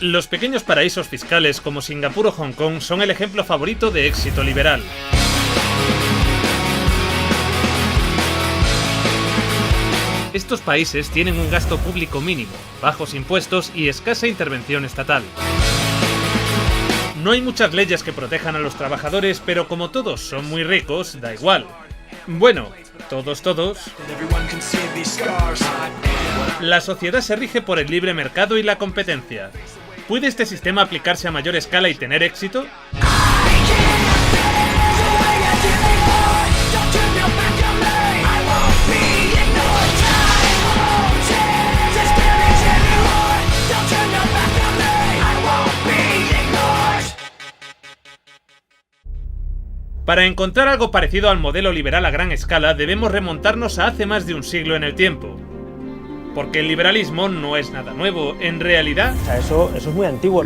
Los pequeños paraísos fiscales como Singapur o Hong Kong son el ejemplo favorito de éxito liberal. Estos países tienen un gasto público mínimo, bajos impuestos y escasa intervención estatal. No hay muchas leyes que protejan a los trabajadores, pero como todos son muy ricos, da igual. Bueno, todos. La sociedad se rige por el libre mercado y la competencia. ¿Puede este sistema aplicarse a mayor escala y tener éxito? Para encontrar algo parecido al modelo liberal a gran escala, debemos remontarnos a hace más de un siglo en el tiempo. Porque el liberalismo no es nada nuevo, en realidad... Eso es muy antiguo.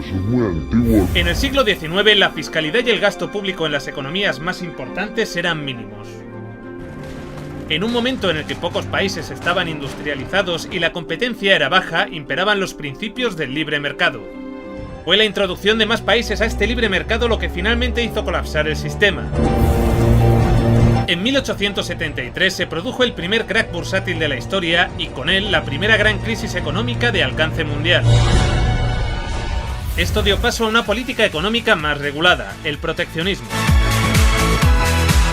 En el siglo XIX, la fiscalidad y el gasto público en las economías más importantes eran mínimos. En un momento en el que pocos países estaban industrializados y la competencia era baja, imperaban los principios del libre mercado. Fue la introducción de más países a este libre mercado lo que finalmente hizo colapsar el sistema. En 1873 se produjo el primer crack bursátil de la historia y con él la primera gran crisis económica de alcance mundial. Esto dio paso a una política económica más regulada, el proteccionismo.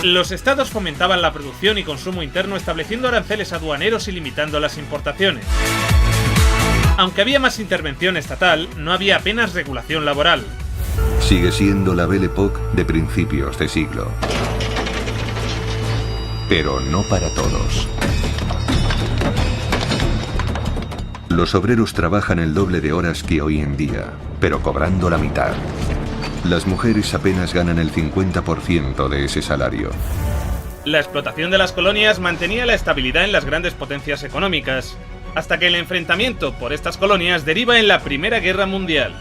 Los estados fomentaban la producción y consumo interno estableciendo aranceles aduaneros y limitando las importaciones. Aunque había más intervención estatal, no había apenas regulación laboral. Sigue siendo la Belle Époque de principios de siglo. Pero no para todos. Los obreros trabajan el doble de horas que hoy en día, pero cobrando la mitad. Las mujeres apenas ganan el 50% de ese salario. La explotación de las colonias mantenía la estabilidad en las grandes potencias económicas, hasta que el enfrentamiento por estas colonias deriva en la Primera Guerra Mundial.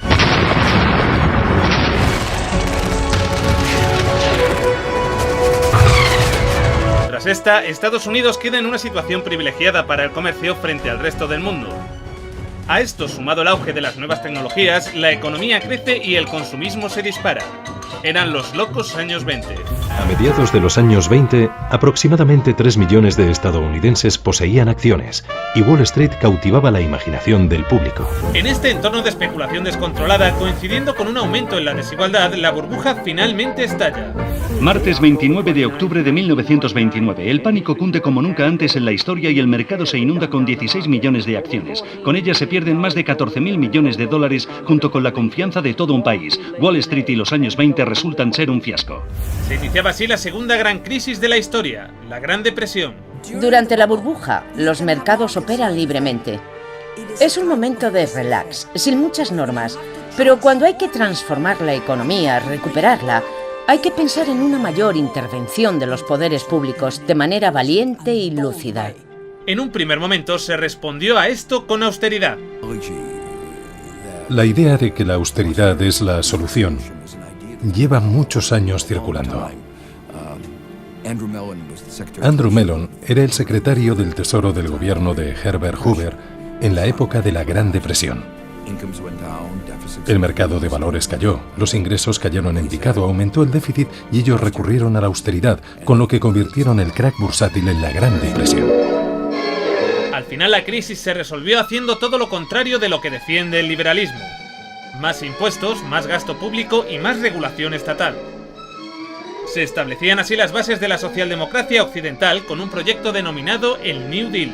Tras esta, Estados Unidos queda en una situación privilegiada para el comercio frente al resto del mundo. A esto, sumado el auge de las nuevas tecnologías, la economía crece y el consumismo se dispara. Eran los locos años 20. A mediados de los años 20, aproximadamente 3 millones de estadounidenses poseían acciones, y Wall Street cautivaba la imaginación del público. En este entorno de especulación descontrolada, coincidiendo con un aumento en la desigualdad, la burbuja finalmente estalla. Martes 29 de octubre de 1929. El pánico cunde como nunca antes en la historia y el mercado se inunda con 16 millones de acciones. Con ellas se pierden más de 14.000 millones de dólares junto con la confianza de todo un país. Wall Street y los años 20 resultan ser un fiasco. Se iniciaba así la segunda gran crisis de la historia, la Gran Depresión. Durante la burbuja, los mercados operan libremente. Es un momento de relax, sin muchas normas, pero cuando hay que transformar la economía, recuperarla, hay que pensar en una mayor intervención de los poderes públicos de manera valiente y lúcida. En un primer momento se respondió a esto con austeridad. La idea de que la austeridad es la solución lleva muchos años circulando. Andrew Mellon era el secretario del Tesoro del gobierno de Herbert Hoover en la época de la Gran Depresión. El mercado de valores cayó, los ingresos cayeron en picado, aumentó el déficit y ellos recurrieron a la austeridad, con lo que convirtieron el crack bursátil en la Gran Depresión. Al final la crisis se resolvió haciendo todo lo contrario de lo que defiende el liberalismo. Más impuestos, más gasto público y más regulación estatal. Se establecían así las bases de la socialdemocracia occidental con un proyecto denominado el New Deal.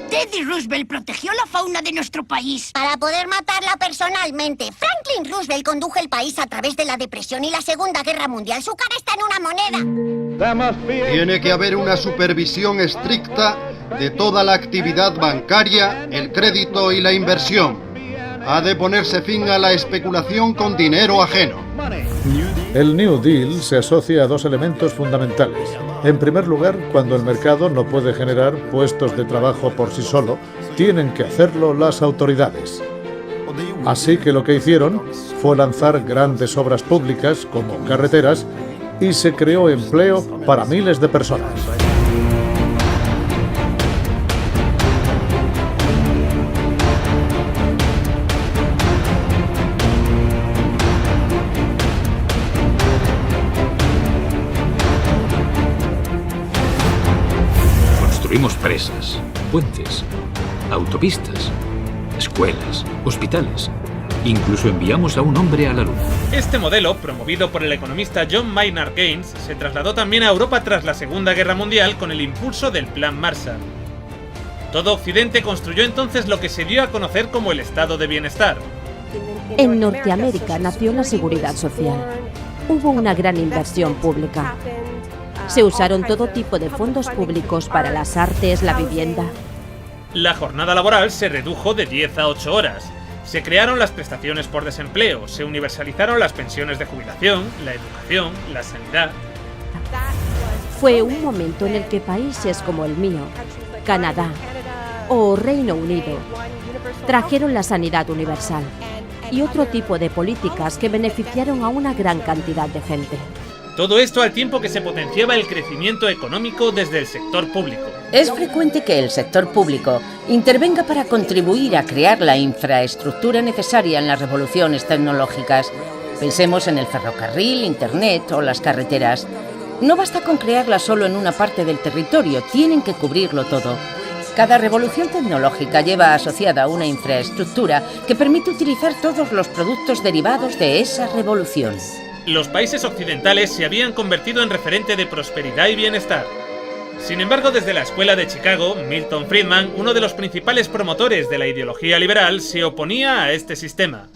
Teddy Roosevelt protegió la fauna de nuestro país para poder matarla personalmente. Franklin Roosevelt condujo el país a través de la Depresión y la Segunda Guerra Mundial. Su cara está en una moneda. Tiene que haber una supervisión estricta de toda la actividad bancaria, el crédito y la inversión. Ha de ponerse fin a la especulación con dinero ajeno. El New Deal se asocia a dos elementos fundamentales. En primer lugar, cuando el mercado no puede generar puestos de trabajo por sí solo, tienen que hacerlo las autoridades. Así que lo que hicieron fue lanzar grandes obras públicas como carreteras y se creó empleo para miles de personas. Tenemos presas, puentes, autopistas, escuelas, hospitales. Incluso enviamos a un hombre a la luna. Este modelo, promovido por el economista John Maynard Keynes, se trasladó también a Europa tras la Segunda Guerra Mundial con el impulso del Plan Marshall. Todo Occidente construyó entonces lo que se dio a conocer como el estado de bienestar. En Norteamérica nació la seguridad social. Hubo una gran inversión pública. Se usaron todo tipo de fondos públicos para las artes, la vivienda. La jornada laboral se redujo de 10 a 8 horas. Se crearon las prestaciones por desempleo, se universalizaron las pensiones de jubilación, la educación, la sanidad. Fue un momento en el que países como el mío, Canadá o Reino Unido, trajeron la sanidad universal y otro tipo de políticas que beneficiaron a una gran cantidad de gente. Todo esto al tiempo que se potenciaba el crecimiento económico desde el sector público. Es frecuente que el sector público intervenga para contribuir a crear la infraestructura necesaria en las revoluciones tecnológicas. Pensemos en el ferrocarril, Internet o las carreteras. No basta con crearlas solo en una parte del territorio, tienen que cubrirlo todo. Cada revolución tecnológica lleva asociada una infraestructura que permite utilizar todos los productos derivados de esa revolución. Los países occidentales se habían convertido en referente de prosperidad y bienestar. Sin embargo, desde la Escuela de Chicago, Milton Friedman, uno de los principales promotores de la ideología liberal, se oponía a este sistema.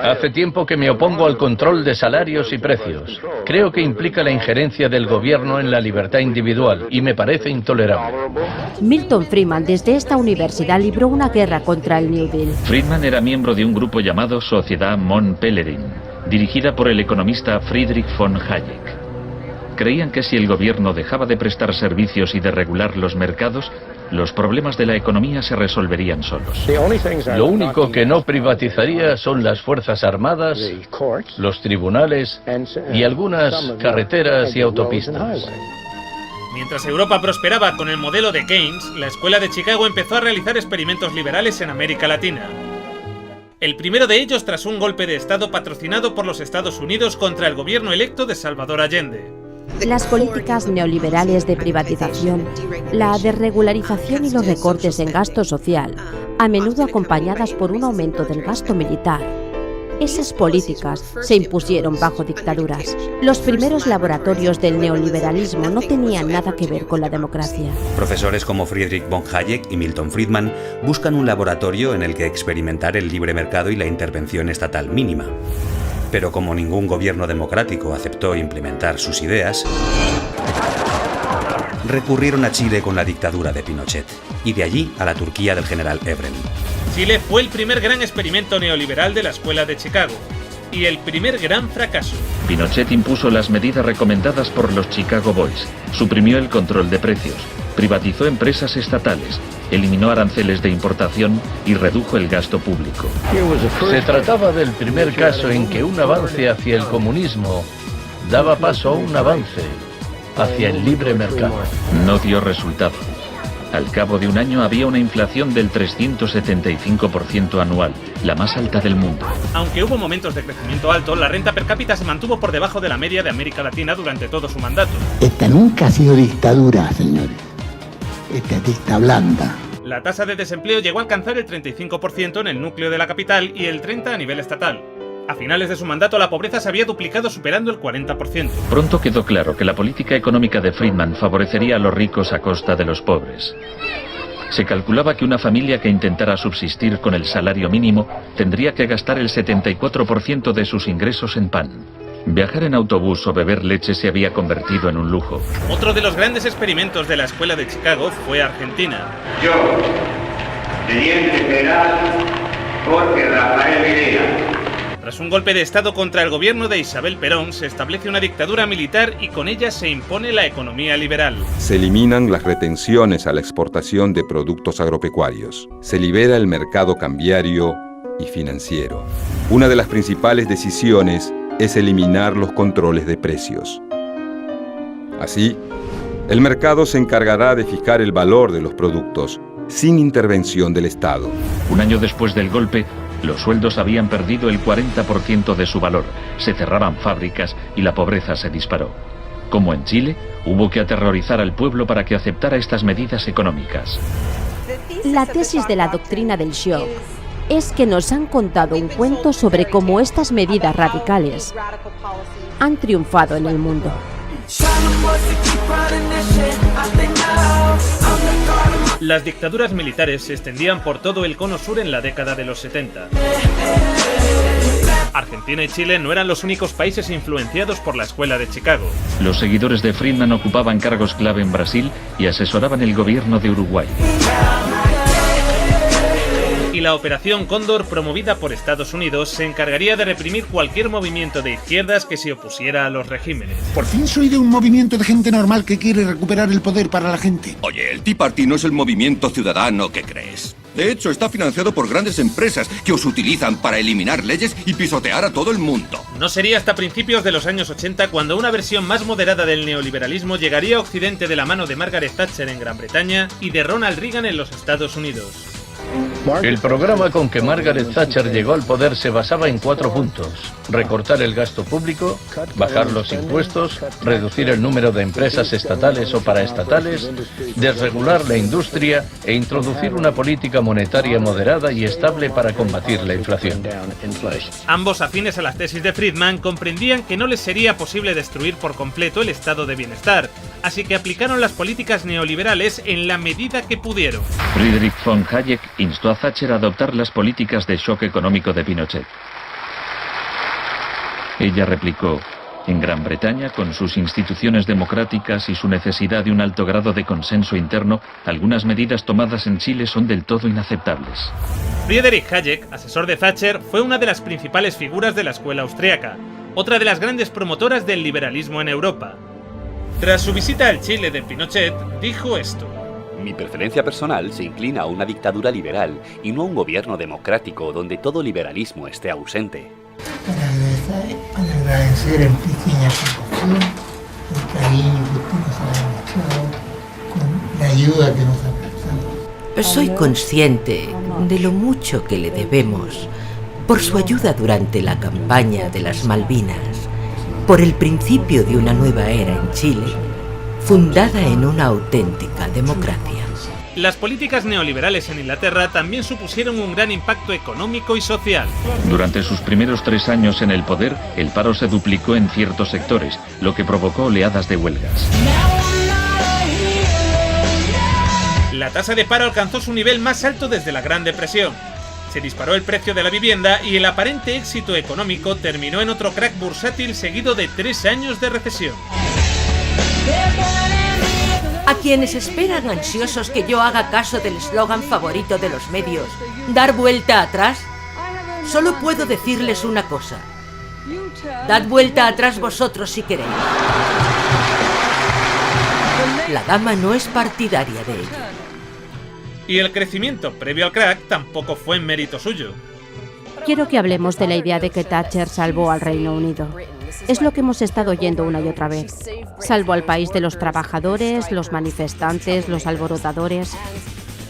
Hace tiempo que me opongo al control de salarios y precios. Creo que implica la injerencia del gobierno en la libertad individual y me parece intolerable. Milton Friedman desde esta universidad libró una guerra contra el New Deal. Friedman era miembro de un grupo llamado Sociedad Mont Pelerin, dirigida por el economista Friedrich von Hayek. Creían que si el gobierno dejaba de prestar servicios y de regular los mercados, los problemas de la economía se resolverían solos. Lo único que no privatizaría son las fuerzas armadas, los tribunales y algunas carreteras y autopistas. Mientras Europa prosperaba con el modelo de Keynes, la Escuela de Chicago empezó a realizar experimentos liberales en América Latina. El primero de ellos tras un golpe de Estado patrocinado por los Estados Unidos contra el gobierno electo de Salvador Allende. Las políticas neoliberales de privatización, la desregularización y los recortes en gasto social, a menudo acompañadas por un aumento del gasto militar. Esas políticas se impusieron bajo dictaduras. Los primeros laboratorios del neoliberalismo no tenían nada que ver con la democracia. Profesores como Friedrich von Hayek y Milton Friedman buscan un laboratorio en el que experimentar el libre mercado y la intervención estatal mínima. Pero como ningún gobierno democrático aceptó implementar sus ideas, recurrieron a Chile con la dictadura de Pinochet, y de allí a la Turquía del general Evren. Chile fue el primer gran experimento neoliberal de la Escuela de Chicago, y el primer gran fracaso. Pinochet impuso las medidas recomendadas por los Chicago Boys, suprimió el control de precios, privatizó empresas estatales, eliminó aranceles de importación y redujo el gasto público. Se trataba del primer caso en que un avance hacia el comunismo daba paso a un avance hacia el libre mercado. No dio resultado. Al cabo de un año había una inflación del 375% anual, la más alta del mundo. Aunque hubo momentos de crecimiento alto, la renta per cápita se mantuvo por debajo de la media de América Latina durante todo su mandato. Esta nunca ha sido dictadura, señores. Esta es dicta blanda. La tasa de desempleo llegó a alcanzar el 35% en el núcleo de la capital y el 30% a nivel estatal. A finales de su mandato la pobreza se había duplicado superando el 40%. Pronto quedó claro que la política económica de Friedman favorecería a los ricos a costa de los pobres. Se calculaba que una familia que intentara subsistir con el salario mínimo tendría que gastar el 74% de sus ingresos en pan. Viajar en autobús o beber leche se había convertido en un lujo. Otro de los grandes experimentos de la Escuela de Chicago fue Argentina. Yo, teniente general Jorge Rafael Videla. Tras un golpe de Estado contra el gobierno de Isabel Perón, se establece una dictadura militar y con ella se impone la economía liberal. Se eliminan las retenciones a la exportación de productos agropecuarios. Se libera el mercado cambiario y financiero. Una de las principales decisiones es eliminar los controles de precios. Así, el mercado se encargará de fijar el valor de los productos sin intervención del Estado. Un año después del golpe, los sueldos habían perdido el 40% de su valor, se cerraban fábricas y la pobreza se disparó. Como en Chile, hubo que aterrorizar al pueblo para que aceptara estas medidas económicas. La tesis de la doctrina del shock es que nos han contado un cuento sobre cómo estas medidas radicales han triunfado en el mundo. Las dictaduras militares se extendían por todo el cono sur en la década de los 70. Argentina y Chile no eran los únicos países influenciados por la Escuela de Chicago. Los seguidores de Friedman ocupaban cargos clave en Brasil y asesoraban el gobierno de Uruguay. Y la Operación Cóndor, promovida por Estados Unidos, se encargaría de reprimir cualquier movimiento de izquierdas que se opusiera a los regímenes. Por fin soy de un movimiento de gente normal que quiere recuperar el poder para la gente. Oye, el Tea Party no es el movimiento ciudadano que crees. De hecho, está financiado por grandes empresas que os utilizan para eliminar leyes y pisotear a todo el mundo. No sería hasta principios de los años 80 cuando una versión más moderada del neoliberalismo llegaría a Occidente de la mano de Margaret Thatcher en Gran Bretaña y de Ronald Reagan en los Estados Unidos. El programa con que Margaret Thatcher llegó al poder se basaba en 4 puntos: recortar el gasto público, bajar los impuestos, reducir el número de empresas estatales o paraestatales, desregular la industria e introducir una política monetaria moderada y estable para combatir la inflación. Ambos, afines a las tesis de Friedman, comprendían que no les sería posible destruir por completo el estado de bienestar, así que aplicaron las políticas neoliberales en la medida que pudieron. Friedrich von Hayek instó a Thatcher a adoptar las políticas de shock económico de Pinochet. Ella replicó: en Gran Bretaña, con sus instituciones democráticas y su necesidad de un alto grado de consenso interno, algunas medidas tomadas en Chile son del todo inaceptables. Friedrich Hayek, asesor de Thatcher, fue una de las principales figuras de la escuela austríaca, otra de las grandes promotoras del liberalismo en Europa. Tras su visita al Chile de Pinochet, dijo esto: mi preferencia personal se inclina a una dictadura liberal y no a un gobierno democrático donde todo liberalismo esté ausente. Para agradecer en pequeña proporción el cariño que usted nos ha demostrado con la ayuda que nos ha prestado. Soy consciente de lo mucho que le debemos por su ayuda durante la campaña de las Malvinas, por el principio de una nueva era en Chile, fundada en una auténtica democracia. Las políticas neoliberales en Inglaterra también supusieron un gran impacto económico y social. Durante sus primeros 3 años en el poder, el paro se duplicó en ciertos sectores, lo que provocó oleadas de huelgas. La tasa de paro alcanzó su nivel más alto desde la Gran Depresión. Se disparó el precio de la vivienda y el aparente éxito económico terminó en otro crack bursátil seguido de 3 años de recesión. A quienes esperan ansiosos que yo haga caso del eslogan favorito de los medios, dar vuelta atrás, solo puedo decirles una cosa: dad vuelta atrás vosotros si queréis. La dama no es partidaria de ello. Y el crecimiento previo al crack tampoco fue en mérito suyo. Quiero que hablemos de la idea de que Thatcher salvó al Reino Unido. Es lo que hemos estado oyendo una y otra vez. Salvó al país de los trabajadores, los manifestantes, los alborotadores.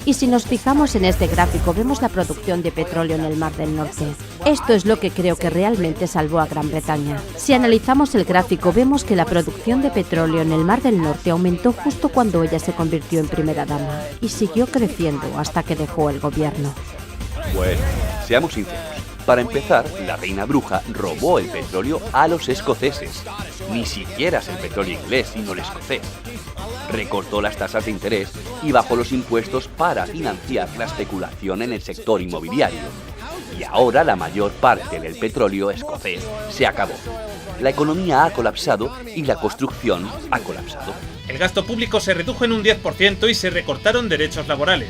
Y si nos fijamos en este gráfico, vemos la producción de petróleo en el Mar del Norte. Esto es lo que creo que realmente salvó a Gran Bretaña. Si analizamos el gráfico, vemos que la producción de petróleo en el Mar del Norte aumentó justo cuando ella se convirtió en primera dama, y siguió creciendo hasta que dejó el gobierno. Bueno, seamos sinceros. Para empezar, la reina bruja robó el petróleo a los escoceses. Ni siquiera es el petróleo inglés, sino el escocés. Recortó las tasas de interés y bajó los impuestos para financiar la especulación en el sector inmobiliario. Y ahora la mayor parte del petróleo escocés se acabó. La economía ha colapsado y la construcción ha colapsado. El gasto público se redujo en un 10% y se recortaron derechos laborales.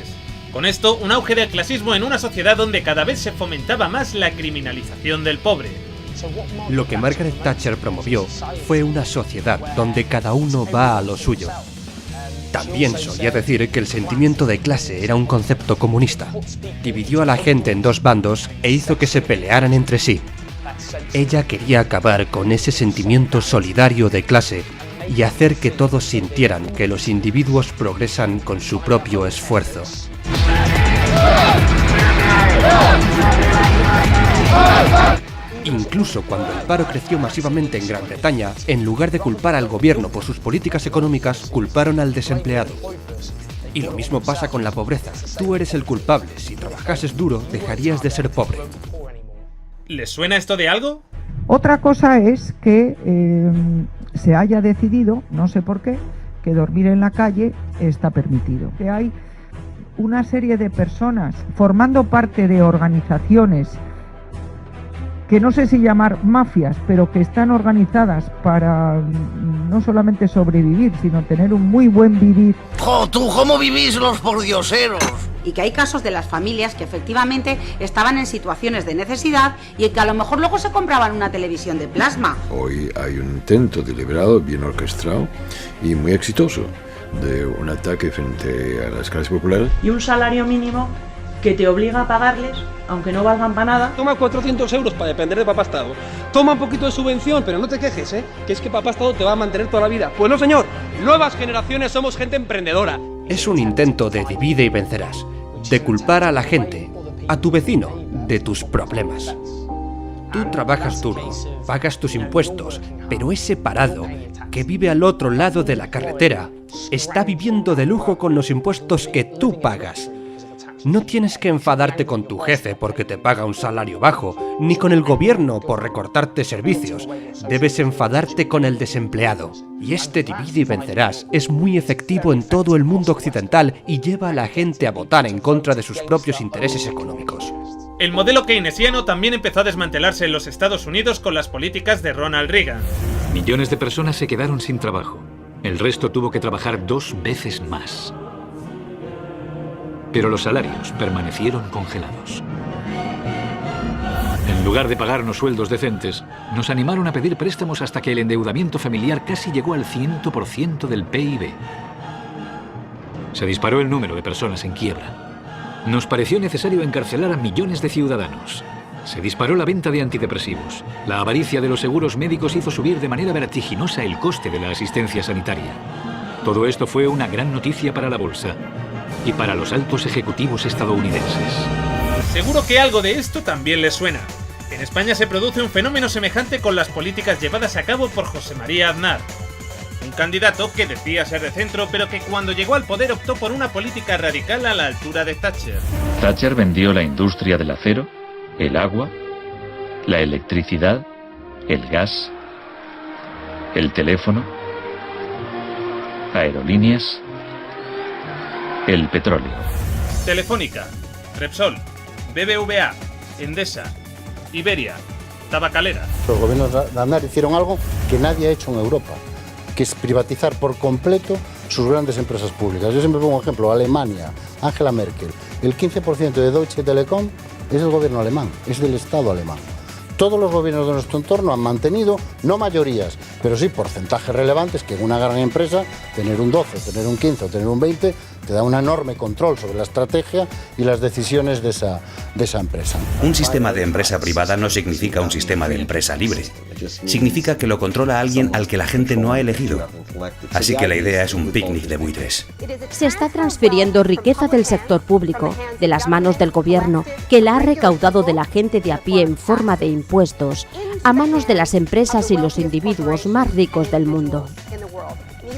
Con esto, un auge del clasismo en una sociedad donde cada vez se fomentaba más la criminalización del pobre. Lo que Margaret Thatcher promovió fue una sociedad donde cada uno va a lo suyo. También solía decir que el sentimiento de clase era un concepto comunista. Dividió a la gente en 2 bandos e hizo que se pelearan entre sí. Ella quería acabar con ese sentimiento solidario de clase y hacer que todos sintieran que los individuos progresan con su propio esfuerzo. Incluso cuando el paro creció masivamente en Gran Bretaña, en lugar de culpar al gobierno por sus políticas económicas, culparon al desempleado. Y lo mismo pasa con la pobreza. Tú eres el culpable. Si trabajases duro, dejarías de ser pobre. ¿Les suena esto de algo? Otra cosa es que se haya decidido, no sé por qué, que dormir en la calle está permitido. Que hay una serie de personas formando parte de organizaciones que no sé si llamar mafias, pero que están organizadas para no solamente sobrevivir, sino tener un muy buen vivir. ¡Jo, tú, cómo vivís los pordioseros! Y que hay casos de las familias que efectivamente estaban en situaciones de necesidad y que a lo mejor luego se compraban una televisión de plasma. Hoy hay un intento deliberado, bien orquestado y muy exitoso de un ataque frente a las clases populares. Y un salario mínimo que te obliga a pagarles, aunque no valgan para nada. Toma 400 euros para depender de papá Estado. Toma un poquito de subvención, pero no te quejes, que es que papá Estado te va a mantener toda la vida. Pues no, señor. Nuevas generaciones somos gente emprendedora. Es un intento de divide y vencerás, de culpar a la gente, a tu vecino, de tus problemas. Tú trabajas duro, pagas tus impuestos, pero ese parado, que vive al otro lado de la carretera, está viviendo de lujo con los impuestos que tú pagas. No tienes que enfadarte con tu jefe porque te paga un salario bajo, ni con el gobierno por recortarte servicios. Debes enfadarte con el desempleado. Y este divide y vencerás es muy efectivo en todo el mundo occidental y lleva a la gente a votar en contra de sus propios intereses económicos. El modelo keynesiano también empezó a desmantelarse en los Estados Unidos con las políticas de Ronald Reagan. Millones de personas se quedaron sin trabajo. El resto tuvo que trabajar 2 veces más. Pero los salarios permanecieron congelados. En lugar de pagarnos sueldos decentes, nos animaron a pedir préstamos hasta que el endeudamiento familiar casi llegó al 100% del PIB. Se disparó el número de personas en quiebra. Nos pareció necesario encarcelar a millones de ciudadanos. Se disparó la venta de antidepresivos. La avaricia de los seguros médicos hizo subir de manera vertiginosa el coste de la asistencia sanitaria. Todo esto fue una gran noticia para la bolsa y para los altos ejecutivos estadounidenses. Seguro que algo de esto también les suena. En España se produce un fenómeno semejante con las políticas llevadas a cabo por José María Aznar. Un candidato que decía ser de centro, pero que cuando llegó al poder optó por una política radical a la altura de Thatcher. Thatcher vendió la industria del acero, el agua, la electricidad, el gas, el teléfono, aerolíneas, el petróleo. Telefónica, Repsol, BBVA, Endesa, Iberia, Tabacalera. Los gobiernos de Aznar hicieron algo que nadie ha hecho en Europa, que es privatizar por completo sus grandes empresas públicas. Yo siempre pongo un ejemplo, Alemania, Angela Merkel, el 15% de Deutsche Telekom es del gobierno alemán, es del Estado alemán. Todos los gobiernos de nuestro entorno han mantenido, no mayorías, pero sí porcentajes relevantes que en una gran empresa, tener un 12, tener un 15 o tener un 20, te da un enorme control sobre la estrategia y las decisiones de esa empresa. Un sistema de empresa privada no significa un sistema de empresa libre. Significa que lo controla alguien al que la gente no ha elegido. Así que la idea es un picnic de buitres. Se está transfiriendo riqueza del sector público, de las manos del gobierno, que la ha recaudado de la gente de a pie en forma de impuestos, a manos de las empresas y los individuos más ricos del mundo.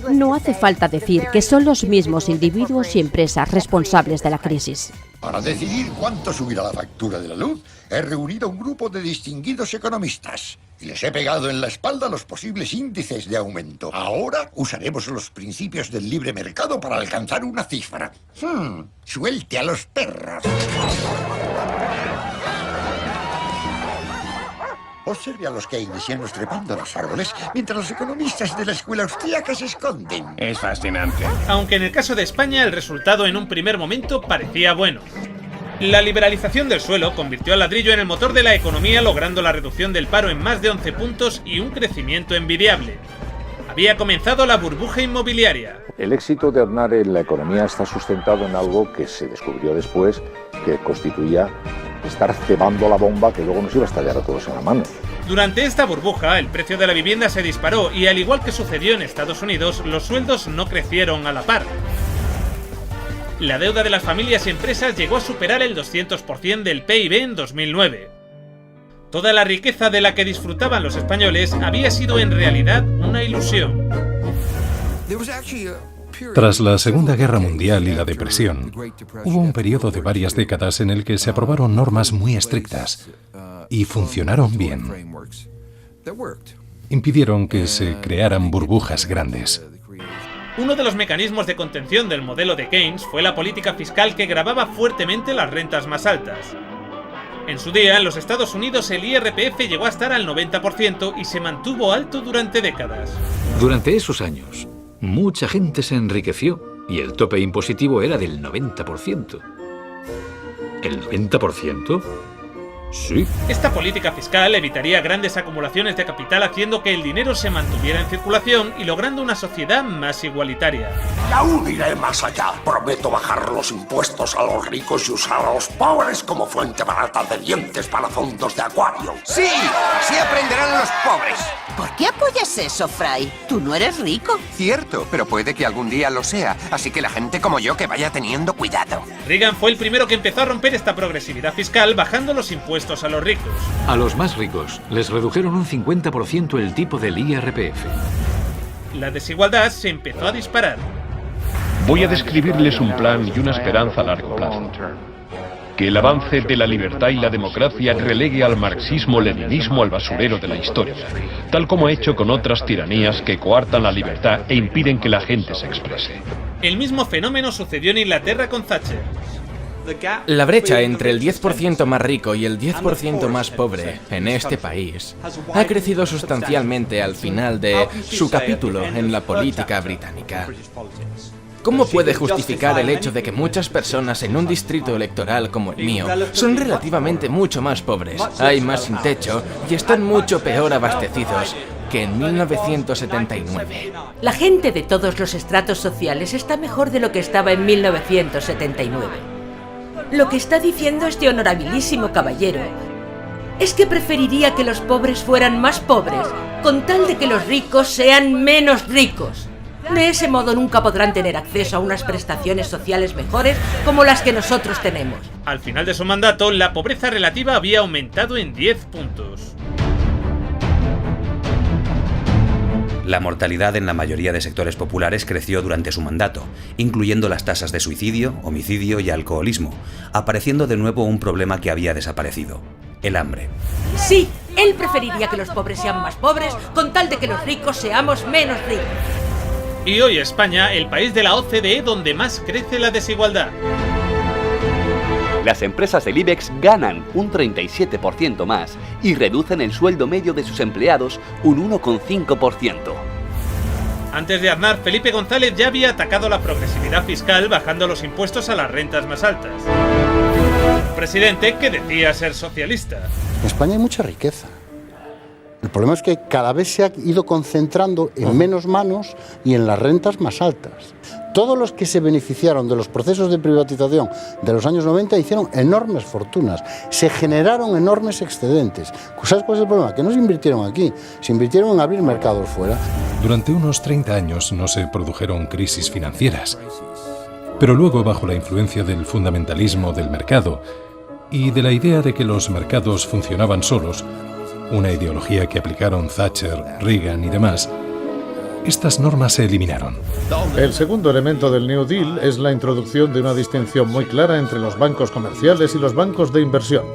No hace falta decir que son los mismos individuos y empresas responsables de la crisis. Para decidir cuánto subirá la factura de la luz, he reunido a un grupo de distinguidos economistas y les he pegado en la espalda los posibles índices de aumento. Ahora usaremos los principios del libre mercado para alcanzar una cifra. Suelte a los perros. Observe a los keynesianos trepando los árboles mientras los economistas de la escuela austríaca se esconden. Es fascinante. Aunque en el caso de España el resultado en un primer momento parecía bueno. La liberalización del suelo convirtió al ladrillo en el motor de la economía, logrando la reducción del paro en más de 11 puntos y un crecimiento envidiable. Había comenzado la burbuja inmobiliaria. El éxito de Aznar en la economía está sustentado en algo que se descubrió después, que constituía estar cebando la bomba que luego nos iba a estallar a todos en la mano. Durante esta burbuja, el precio de la vivienda se disparó y, al igual que sucedió en Estados Unidos, los sueldos no crecieron a la par. La deuda de las familias y empresas llegó a superar el 200% del PIB en 2009. Toda la riqueza de la que disfrutaban los españoles había sido en realidad una ilusión. Tras la Segunda Guerra Mundial y la Depresión, hubo un periodo de varias décadas en el que se aprobaron normas muy estrictas y funcionaron bien. Impidieron que se crearan burbujas grandes. Uno de los mecanismos de contención del modelo de Keynes fue la política fiscal que gravaba fuertemente las rentas más altas. En su día, en los Estados Unidos, el IRPF llegó a estar al 90% y se mantuvo alto durante décadas. Durante esos años, mucha gente se enriqueció y el tope impositivo era del 90%. ¿El 90%? Sí. Esta política fiscal evitaría grandes acumulaciones de capital, haciendo que el dinero se mantuviera en circulación y logrando una sociedad más igualitaria. Y aún iré más allá. Prometo bajar los impuestos a los ricos y usar a los pobres como fuente barata de dientes para fondos de acuario. Sí, así aprenderán los pobres. ¿Por qué apoyas eso, Fry? Tú no eres rico. Cierto, pero puede que algún día lo sea, así que la gente como yo que vaya teniendo cuidado. Reagan fue el primero que empezó a romper esta progresividad fiscal bajando los impuestos a los ricos. A los más ricos les redujeron un 50% el tipo del IRPF. La desigualdad se empezó a disparar. Voy a describirles un plan y una esperanza a largo plazo. Que el avance de la libertad y la democracia relegue al marxismo-leninismo al basurero de la historia, tal como ha hecho con otras tiranías que coartan la libertad e impiden que la gente se exprese. El mismo fenómeno sucedió en Inglaterra con Thatcher. La brecha entre el 10% más rico y el 10% más pobre en este país ha crecido sustancialmente al final de su capítulo en la política británica. ¿Cómo puede justificar el hecho de que muchas personas en un distrito electoral como el mío son relativamente mucho más pobres, hay más sin techo y están mucho peor abastecidos que en 1979? La gente de todos los estratos sociales está mejor de lo que estaba en 1979. Lo que está diciendo este honorabilísimo caballero es que preferiría que los pobres fueran más pobres, con tal de que los ricos sean menos ricos. De ese modo nunca podrán tener acceso a unas prestaciones sociales mejores como las que nosotros tenemos. Al final de su mandato, la pobreza relativa había aumentado en 10 puntos. La mortalidad en la mayoría de sectores populares creció durante su mandato, incluyendo las tasas de suicidio, homicidio y alcoholismo, apareciendo de nuevo un problema que había desaparecido: el hambre. Sí, él preferiría que los pobres sean más pobres, con tal de que los ricos seamos menos ricos. Y hoy España, el país de la OCDE donde más crece la desigualdad. Las empresas del IBEX ganan un 37% más y reducen el sueldo medio de sus empleados un 1,5%. Antes de Aznar, Felipe González ya había atacado la progresividad fiscal bajando los impuestos a las rentas más altas. Un presidente que decía ser socialista. En España hay mucha riqueza. El problema es que cada vez se ha ido concentrando en menos manos y en las rentas más altas. Todos los que se beneficiaron de los procesos de privatización de los años 90 hicieron enormes fortunas, se generaron enormes excedentes. ¿Sabes cuál es el problema? Que no se invirtieron aquí, se invirtieron en abrir mercados fuera. Durante unos 30 años no se produjeron crisis financieras, pero luego, bajo la influencia del fundamentalismo del mercado y de la idea de que los mercados funcionaban solos, una ideología que aplicaron Thatcher, Reagan y demás, estas normas se eliminaron. El segundo elemento del New Deal es la introducción de una distinción muy clara entre los bancos comerciales y los bancos de inversión.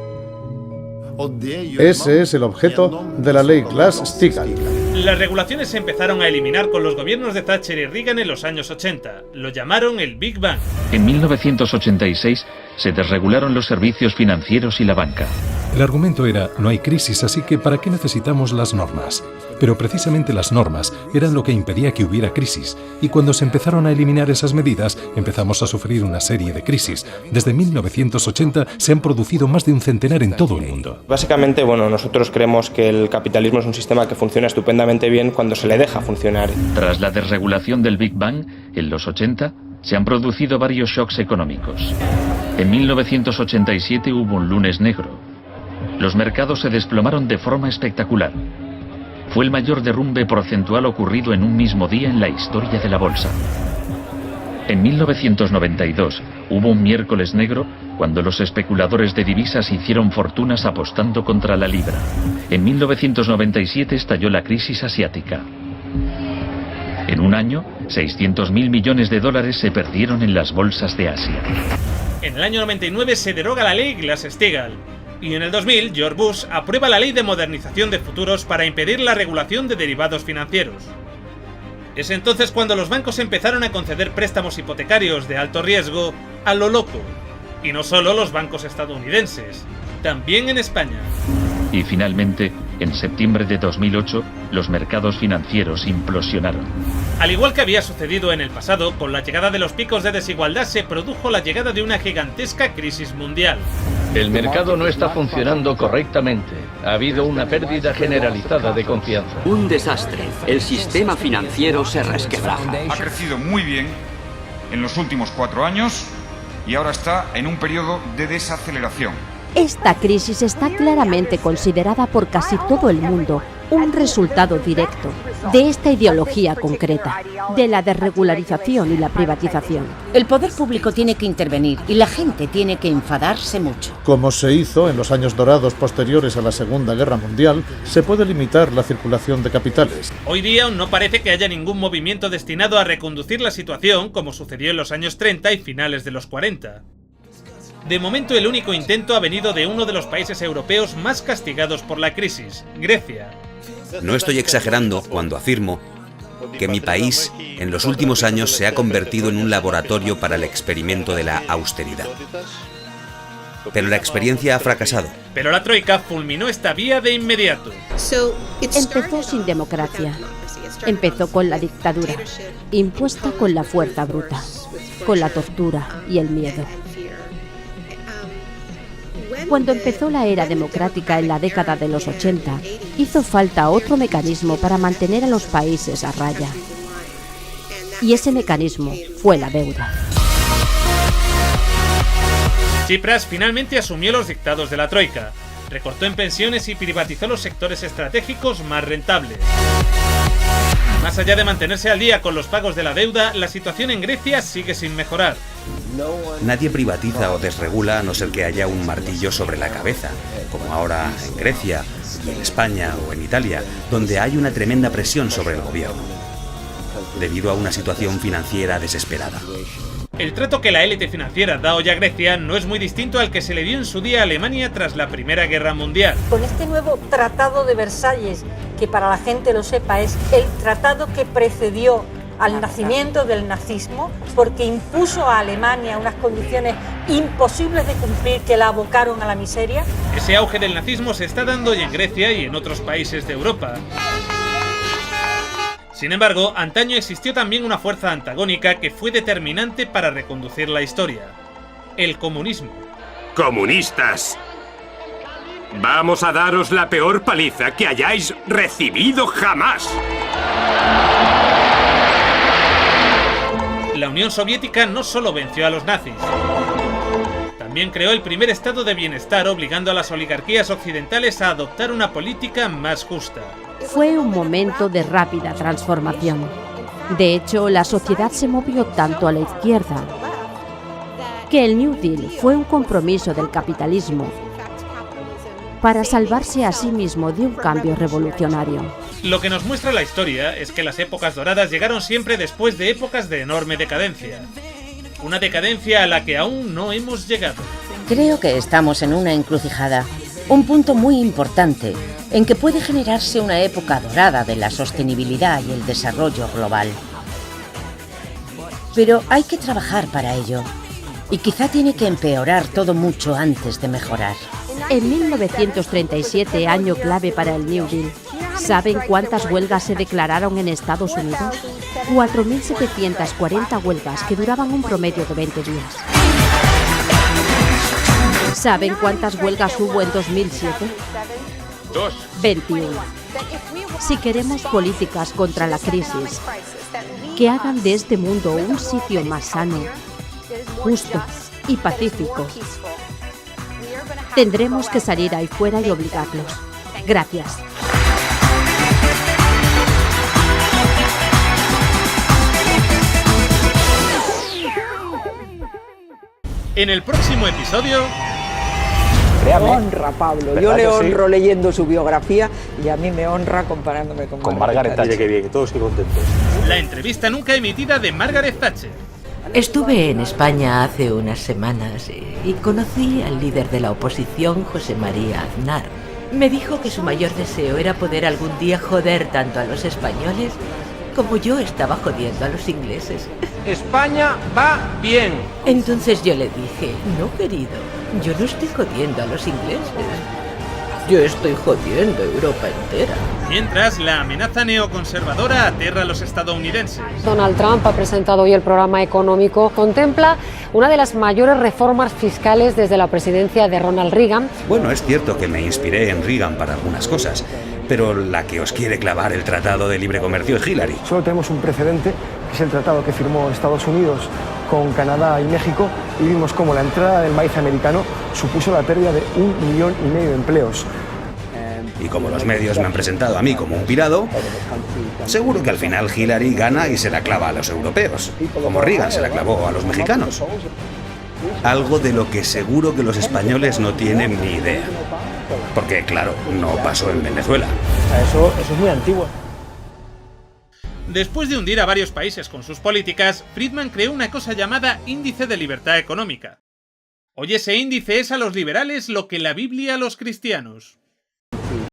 Ese es el objeto de la ley Glass-Steagall. Las regulaciones se empezaron a eliminar con los gobiernos de Thatcher y Reagan en los años 80. Lo llamaron el Big Bang. En 1986 se desregularon los servicios financieros y la banca. El argumento era: no hay crisis, así que ¿para qué necesitamos las normas? Pero precisamente las normas eran lo que impedía que hubiera crisis, y cuando se empezaron a eliminar esas medidas, empezamos a sufrir una serie de crisis. Desde 1980 se han producido más de un centenar en todo el mundo. Básicamente, nosotros creemos que el capitalismo es un sistema que funciona estupendamente bien cuando se le deja funcionar. Tras la desregulación del Big Bang, en los 80, se han producido varios shocks económicos. En 1987 hubo un lunes negro. Los mercados se desplomaron de forma espectacular. Fue el mayor derrumbe porcentual ocurrido en un mismo día en la historia de la bolsa. En 1992, Hubo un miércoles negro cuando los especuladores de divisas hicieron fortunas apostando contra la libra. En 1997 estalló la crisis asiática. En un año, 600.000 millones de dólares se perdieron en las bolsas de Asia. En el año 99 se deroga la ley Glass-Steagall. Y en el 2000, George Bush aprueba la ley de modernización de futuros para impedir la regulación de derivados financieros. Es entonces cuando los bancos empezaron a conceder préstamos hipotecarios de alto riesgo a lo loco. Y no solo los bancos estadounidenses, también en España. Y finalmente, en septiembre de 2008, los mercados financieros implosionaron. Al igual que había sucedido en el pasado, con la llegada de los picos de desigualdad se produjo la llegada de una gigantesca crisis mundial. El mercado no está funcionando correctamente. Ha habido una pérdida generalizada de confianza. Un desastre. El sistema financiero se resquebraja. Ha crecido muy bien en los últimos 4 años y ahora está en un periodo de desaceleración. Esta crisis está claramente considerada por casi todo el mundo un resultado directo de esta ideología concreta, de la desregularización y la privatización. El poder público tiene que intervenir y la gente tiene que enfadarse mucho. Como se hizo en los años dorados posteriores a la Segunda Guerra Mundial, se puede limitar la circulación de capitales. Hoy día no parece que haya ningún movimiento destinado a reconducir la situación como sucedió en los años 30 y finales de los 40. De momento el único intento ha venido de uno de los países europeos más castigados por la crisis, Grecia. No estoy exagerando cuando afirmo que mi país en los últimos años se ha convertido en un laboratorio para el experimento de la austeridad. Pero la experiencia ha fracasado. Pero la Troika fulminó esta vía de inmediato. Empezó sin democracia. Empezó con la dictadura, impuesta con la fuerza bruta, con la tortura y el miedo. Cuando empezó la era democrática en la década de los 80, hizo falta otro mecanismo para mantener a los países a raya. Y ese mecanismo fue la deuda. Tsipras finalmente asumió los dictados de la Troika, recortó en pensiones y privatizó los sectores estratégicos más rentables. Más allá de mantenerse al día con los pagos de la deuda, la situación en Grecia sigue sin mejorar. Nadie privatiza o desregula a no ser que haya un martillo sobre la cabeza, como ahora en Grecia, y en España o en Italia, donde hay una tremenda presión sobre el gobierno, debido a una situación financiera desesperada. El trato que la élite financiera da hoy a Grecia no es muy distinto al que se le dio en su día a Alemania tras la Primera Guerra Mundial. Con este nuevo Tratado de Versalles, que para la gente lo sepa es el tratado que precedió al nacimiento del nazismo, porque impuso a Alemania unas condiciones imposibles de cumplir que la abocaron a la miseria. Ese auge del nazismo se está dando hoy en Grecia y en otros países de Europa. Sin embargo, antaño existió también una fuerza antagónica que fue determinante para reconducir la historia: el comunismo. ¡Comunistas! Vamos a daros la peor paliza que hayáis recibido jamás. La Unión Soviética no solo venció a los nazis, también creó el primer estado de bienestar, obligando a las oligarquías occidentales a adoptar una política más justa. Fue un momento de rápida transformación. De hecho, la sociedad se movió tanto a la izquierda que el New Deal fue un compromiso del capitalismo para salvarse a sí mismo de un cambio revolucionario. Lo que nos muestra la historia es que las épocas doradas llegaron siempre después de épocas de enorme decadencia. Una decadencia a la que aún no hemos llegado. Creo que estamos en una encrucijada, un punto muy importante, en que puede generarse una época dorada de la sostenibilidad y el desarrollo global. Pero hay que trabajar para ello, y quizá tiene que empeorar todo mucho antes de mejorar. En 1937, año clave para el New Deal, ¿saben cuántas huelgas se declararon en Estados Unidos? 4.740 huelgas que duraban un promedio de 20 días. ¿Saben cuántas huelgas hubo en 2007? 21. Si queremos políticas contra la crisis que hagan de este mundo un sitio más sano, justo y pacífico, tendremos que salir ahí fuera y obligarlos. Gracias. En el próximo episodio... Honra, Pablo. Yo le honro leyendo su biografía y a mí me honra comparándome con Margaret Thatcher. Qué bien, todos estoy contentos. La entrevista nunca emitida de Margaret Thatcher. Estuve en España hace unas semanas y conocí al líder de la oposición, José María Aznar. Me dijo que su mayor deseo era poder algún día joder tanto a los españoles como yo estaba jodiendo a los ingleses. España va bien. Entonces yo le dije, no querido, yo no estoy jodiendo a los ingleses. Yo estoy jodiendo a Europa entera. Mientras, la amenaza neoconservadora aterra a los estadounidenses. Donald Trump ha presentado hoy el programa económico. Contempla una de las mayores reformas fiscales desde la presidencia de Ronald Reagan. Bueno, es cierto que me inspiré en Reagan para algunas cosas, pero la que os quiere clavar el Tratado de Libre Comercio es Hillary. Solo tenemos un precedente, que es el tratado que firmó Estados Unidos con Canadá y México, y vimos cómo la entrada del maíz americano supuso la pérdida de 1,5 millones de empleos. Y como los medios me han presentado a mí como un pirado, seguro que al final Hillary gana y se la clava a los europeos, como Reagan se la clavó a los mexicanos. Algo de lo que seguro que los españoles no tienen ni idea. Porque, claro, no pasó en Venezuela. Eso es muy antiguo. Después de hundir a varios países con sus políticas, Friedman creó una cosa llamada Índice de Libertad Económica. Hoy ese índice es a los liberales lo que la Biblia a los cristianos.